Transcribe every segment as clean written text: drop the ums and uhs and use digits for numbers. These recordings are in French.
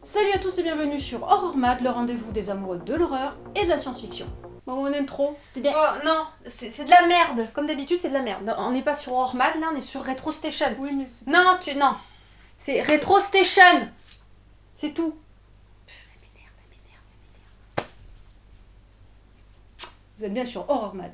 Salut à tous et bienvenue sur Horror Mad, le rendez-vous des amoureux de l'horreur et de la science-fiction. Bon, on aime trop, c'était bien. Oh non, c'est de la merde. Comme d'habitude, c'est de la merde. On n'est pas sur Horror Mad, là, on est sur Retro Station. Oui, mais c'est... Non, non. C'est Retro Station. C'est tout. Vous êtes bien sur Horror Mad.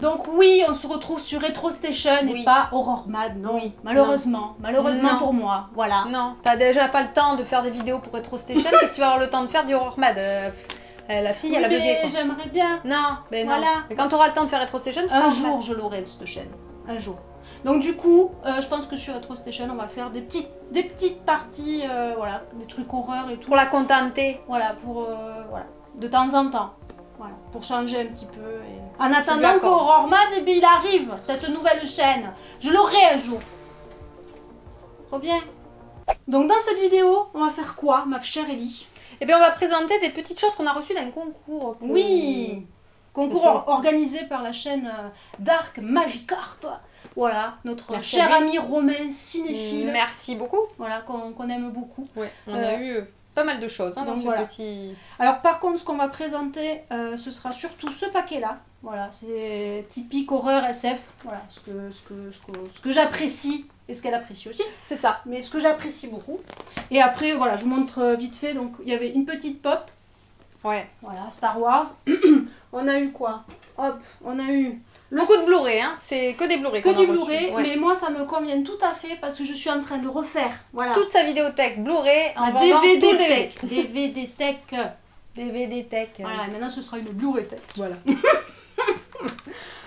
Donc oui, on se retrouve sur Retro Station Oui. et pas Horror Mad, non. Oui. Malheureusement, malheureusement Non. pour moi, voilà. Non, t'as déjà pas le temps de faire des vidéos pour Retro Station. Qu'est-ce que tu vas avoir le temps de faire du Horror Mad la fille, Oui, elle a bugué, mais quoi. j'aimerais bien. Non, mais non. Voilà. Mais quand t'auras le temps de faire Retro Station, tu feras Un Horror jour, Mad. je l'aurai, cette chaîne. Un jour. Donc du coup, je pense que sur Retro Station, on va faire des petites parties, voilà, des trucs horreur et tout. Pour la contenter. Voilà, pour voilà, de temps en temps. Voilà, pour changer un petit peu. Et... En lui attendant accorde. qu'Horror Mad, eh bien, il arrive, cette nouvelle chaîne. Je l'aurai un jour. Trop bien. Donc dans cette vidéo, on va faire quoi, ma chère Ellie? Eh bien, on va présenter des petites choses qu'on a reçues d'un concours. Oui. Concours organisé par la chaîne Dark Magikarp. Voilà, notre Merci cher à lui. ami Romain cinéphile. Merci beaucoup. Voilà, qu'on aime beaucoup. Ouais, on a eu pas mal de choses dans donc ce voilà. petit... Alors par contre, ce qu'on va présenter, ce sera surtout ce paquet-là. Voilà, c'est typique horreur SF. Voilà, ce que j'apprécie et ce qu'elle apprécie aussi. C'est ça. Mais ce que j'apprécie beaucoup. Et après, voilà, je vous montre vite fait. Donc il y avait une petite pop. Ouais. Voilà, Star Wars. On a eu quoi? Hop, on a eu... Beaucoup de Blu-ray, hein. C'est que des Blu-ray. Que qu'on a du reçus. Blu-ray, Ouais. mais moi ça me convient tout à fait parce que je suis en train de refaire. Voilà. Toute sa vidéothèque Blu-ray en Un vendant tout DVD le DVD. tech. DVD tech. DVD tech. Voilà, maintenant ce sera une Blu-ray tech. Voilà.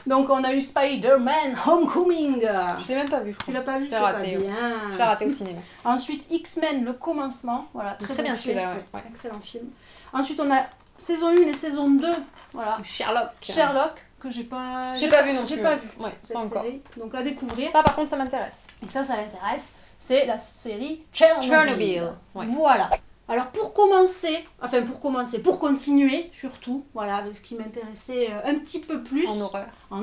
Donc on a eu Spider-Man Homecoming. Je l'ai même pas vu. Tu l'as pas vu? Je C'est l'ai pas raté. bien. Je l'ai raté au cinéma. Ensuite X-Men le commencement. Voilà, très Très bien bon film. celui-là, ouais. Excellent film. Ensuite on a saison 1 et saison 2. Voilà. Sherlock. Sherlock que j'ai pas vu non j'ai plus. pas vu. Ouais, Cette pas encore. série. Donc à découvrir. Ça par contre ça m'intéresse. Et ça l'intéresse, c'est la série Chernobyl. Chernobyl, ouais. Voilà. Alors pour continuer surtout, voilà, avec ce qui m'intéressait un petit peu plus, En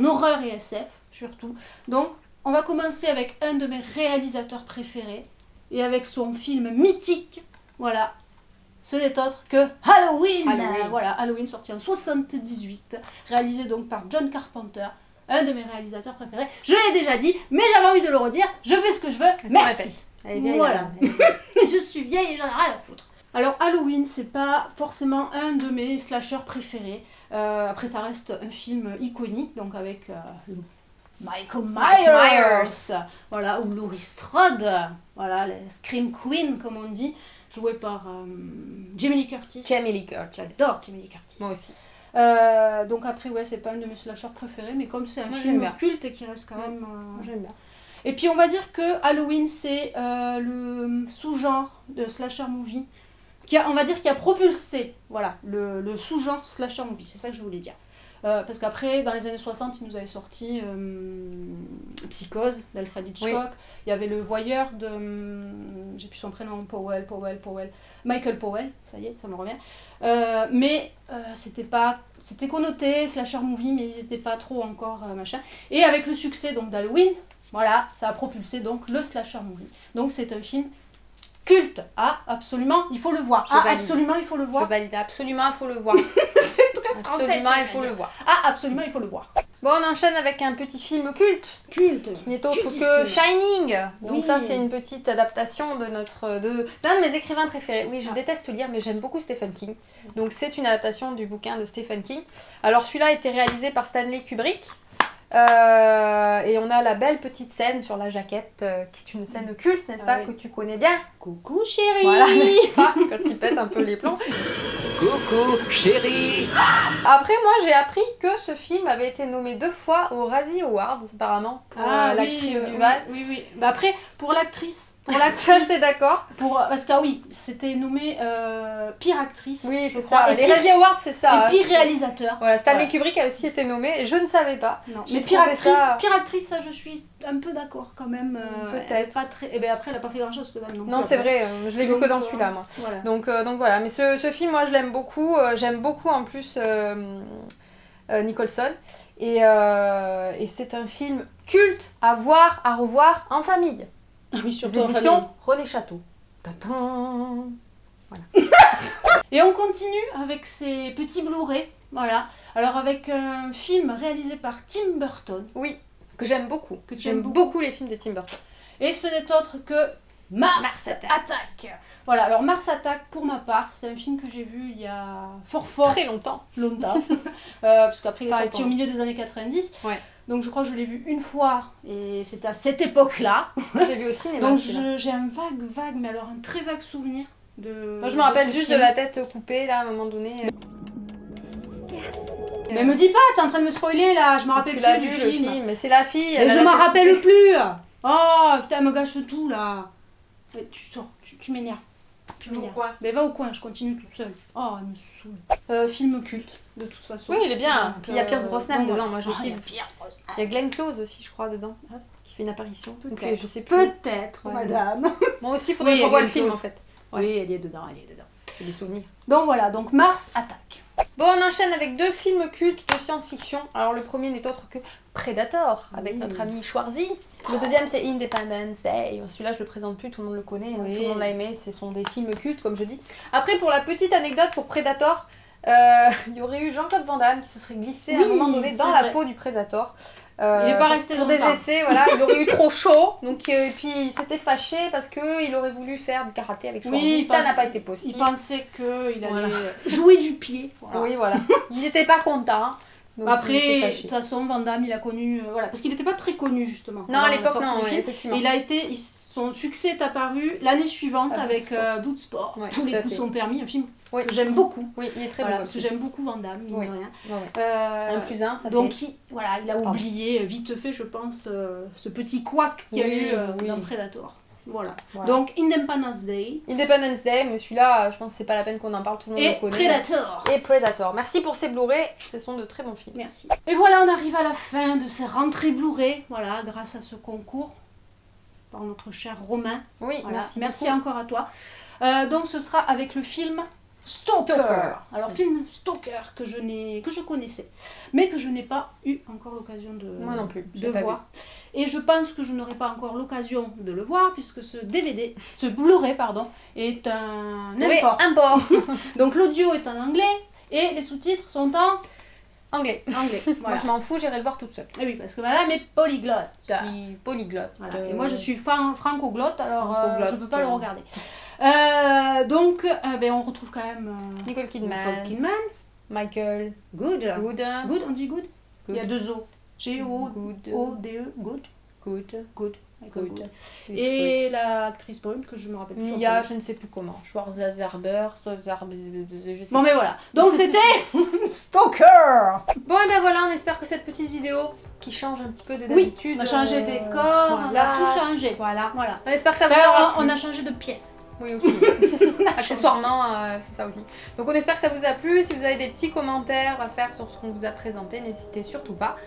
horreur. Et SF surtout. Donc on va commencer avec un de mes réalisateurs préférés, et avec son film mythique, voilà. Ce n'est autre que Halloween. Voilà, Halloween sorti en 78, réalisé donc par John Carpenter, un de mes réalisateurs préférés. Je l'ai déjà dit, mais j'avais envie de le redire. Je fais ce que je veux. Merci. Elle est vieille, Voilà. elle est vieille. Je suis vieille et j'en ai rien à foutre. Alors Halloween, c'est pas forcément un de mes slashers préférés. Après, ça reste un film iconique, donc avec Michael Myers. Voilà, ou Laurie Strode. Voilà, les Scream Queen, comme on dit, joué par Jamie Lee Curtis. Jamie Lee Curtis. J'adore Jamie Lee Curtis. Moi aussi. Donc après, ouais, c'est pas un de mes slashers préférés, mais comme c'est un Moi, film j'aime bien. culte et qui reste quand même... J'aime bien. Et puis on va dire que Halloween, c'est le sous-genre de slasher movie qui a propulsé, voilà, le sous-genre slasher movie, c'est ça que je voulais dire. Parce qu'après, dans les années 60, il nous avait sorti Psychose d'Alfred Hitchcock. Oui. Il y avait Le Voyeur de... j'ai plus son prénom, Michael Powell, ça y est, ça me revient. Mais c'était connoté slasher movie, mais ils n'étaient pas trop encore machin. Et avec le succès donc d'Halloween, voilà, ça a propulsé donc le slasher movie. Donc c'est un film culte. Ah, absolument, il faut le voir. Je valide. Absolument, il faut le voir. Je valide absolument, il faut le voir. C'est très français. Absolument, ce que il je faut viens le de voir. dire. Ah, absolument, il faut le voir. Bon, on enchaîne avec un petit film culte. Culte. Qui n'est autre Cultissime. que Shining. Donc Oui. ça, c'est une petite adaptation d'un de mes écrivains préférés. Oui, je déteste lire, mais j'aime beaucoup Stephen King. Donc c'est une adaptation du bouquin de Stephen King. Alors celui-là a été réalisé par Stanley Kubrick. Et on a la belle petite scène sur la jaquette, qui est une scène culte, n'est-ce pas, oui. que tu connais bien. Coucou chérie. Voilà, n'est-ce pas, quand il pète un peu les plombs. Coucou, chérie. Après, moi, j'ai appris que ce film avait été nommé 2 fois aux Razzie Awards, apparemment, pour l'actrice du Val. Oui. Bah après, pour l'actrice, C'est d'accord. parce que ah oui, c'était nommé pire actrice. Oui, je c'est crois, ça. et Les pire, Razzie Awards, c'est ça. et pire réalisateur. Voilà, Stanley Ouais. Kubrick a aussi été nommé, et je ne savais pas. Non. J'ai Mais pire trouvé actrice, ça- pire actrice, ça je suis un peu d'accord quand même. Peut-être. Pas très. Et ben après, elle a pas fait grand chose que dalle non Non, plus, c'est après. vrai, je l'ai vu Donc, que dans celui-là, moi. Voilà. Donc voilà, mais ce film, moi, je l'aime beaucoup. J'aime beaucoup, en plus, Nicholson. Et c'est un film culte à voir, à revoir en famille. Ah oui, Les surtout en famille. éditions René Château. Tatan. Et on continue avec ces petits Blu-ray. Voilà. Alors avec un film réalisé par Tim Burton. Oui, que j'aime beaucoup. Que tu J'aime aimes beaucoup les films de Tim Burton. Et ce n'est autre que Mars Attack. Voilà, alors Mars Attack, pour ma part, c'est un film que j'ai vu il y a fort Très longtemps. longtemps. Parce qu'après il est Pareil sorti pour au milieu des années 90. Ouais. Donc je crois que je l'ai vu une fois et c'était à cette époque-là. Je l'ai vu au cinéma. Donc celui-là. j'ai un vague, mais alors un très vague souvenir de. Moi je me rappelle ce juste film. de la tête coupée là à un moment donné. Mais me dis pas, t'es en train de me spoiler là, je me rappelle Tu plus l'as du vu le film. film, mais c'est la fille. Mais elle a je la m'en tête rappelle coupée. plus. Oh putain, elle me gâche tout là. Mais tu sors, tu m'énerves. Tu m'énerves. Pourquoi? Mais va au coin, je continue toute seule. Oh, elle me saoule. Film culte, de toute façon. Oui, il est bien. Donc, Puis il y a Pierce Brosnan donc, dedans, voilà. moi je Oh, il y a kiffe. Pierce Brosnan. Il y a Glenn Close aussi, je crois, dedans, Ah. qui fait une apparition. Donc, Peut-être. je sais plus. Peut-être, Ouais. madame. Moi aussi, il faudrait Oui, que je revoie le Glenn film Close. en fait. Oui, elle est dedans, elle est dedans. J'ai des souvenirs. Donc voilà, donc Mars Attack. Bon, on enchaîne avec deux films cultes de science-fiction. Alors le premier n'est autre que Predator, avec Oui. notre ami Schwarzy. Le deuxième c'est Independence Day. Celui-là je le présente plus, tout le monde le connaît, hein. Oui. Tout le monde l'a aimé, ce sont des films cultes comme je dis. Après pour la petite anecdote pour Predator, il y aurait eu Jean-Claude Van Damme qui se serait glissé à un Oui, moment donné c'est dans la vrai. peau du Predator. Il est pas resté pour des longtemps. essais, voilà, il aurait eu trop chaud, donc et puis il s'était fâché parce qu'il aurait voulu faire du karaté avec Schwarzy, Oui, ça parce- n'a pas été Il possible. pensait qu'il allait Voilà. jouer du pied. Voilà. Oui, voilà. Il n'était pas content. Donc il s'est Après, de fâché. toute façon, Van Damme, il a connu. Voilà, parce qu'il n'était pas très connu, justement. Non, à avant la l'époque, sortie non, du ouais, film. effectivement. Il a été, son succès est apparu l'année suivante À avec Bloodsport. Bloodsport. Ouais, Tous tout les à coups fait. sont permis, un film Oui. que j'aime beaucoup. Oui, il est très Voilà, beau. parce que j'aime beaucoup Van Damme, mine Oui. de rien. Ouais, ouais. Euh, Un plus un, ça donc, fait. voilà, il a oublié vite fait, je pense, ce petit couac qu'il y a Oui, eu oui. dans Predator. Voilà. Voilà. Donc, Independence Day Independence Day, mais celui-là, je pense que c'est pas la peine qu'on en parle, tout le monde et le connaît. Predator. Et Predator. Merci pour ces Blu-ray, ce sont de très bons films. Merci. Et voilà, on arrive à la fin de ces rentrées Blu-ray, voilà, grâce à ce concours par notre cher Romain. Oui, Voilà. merci. Merci encore à toi. Donc ce sera avec le film Stalker. Alors film Stalker que je connaissais, mais que je n'ai pas eu encore l'occasion de, Moi non plus, je de l'ai pas voir. Et je pense que je n'aurai pas encore l'occasion de le voir puisque ce DVD, ce Blu-ray pardon, est un Oui, import. import. Donc l'audio est en anglais et les sous-titres sont en Anglais. anglais. Moi Voilà. je m'en fous, j'irai le voir toute seule. Et oui, parce que madame est polyglotte. Je suis polyglotte. Voilà. Et moi je suis franco-glotte, alors Franco-glotte, je peux pas le ouais. regarder. Donc ben, on retrouve quand même Nicole Kidman, Nicole Kidman. Michael Good. Good. Good, on dit good. Il y a deux O. Good. G-O-D-E. Good. Good. Good. Michael Good. Good. It's Et l'actrice brune que je me rappelle good. plus. Mia, son je ne sais plus comment. Schwarzerber, je sais Bon mais voilà. Donc c'était Stalker. Bon et ben voilà, on espère que cette petite vidéo qui change un petit peu de Oui, d'habitude. on a changé des corps, on voilà. a tout changé. Voilà. Voilà. On espère que ça vous Enfin, aura plu. on a changé de pièce. Oui aussi. Accessoirement, c'est ça aussi. Donc on espère que ça vous a plu. Si vous avez des petits commentaires à faire sur ce qu'on vous a présenté, n'hésitez surtout pas.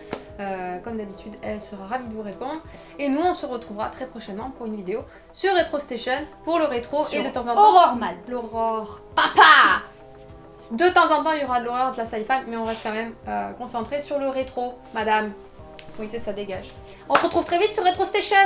Comme d'habitude, elle sera ravie de vous répondre. Et nous, on se retrouvera très prochainement pour une vidéo sur Retro Station pour le rétro Sur et de temps en temps Aurore Man. l'aurore. Papa. De temps en temps, il y aura de l'horreur de la sci-fi, mais on reste quand même concentré sur le rétro, madame. Oui, c'est ça, dégage. On se retrouve très vite sur Retro Station.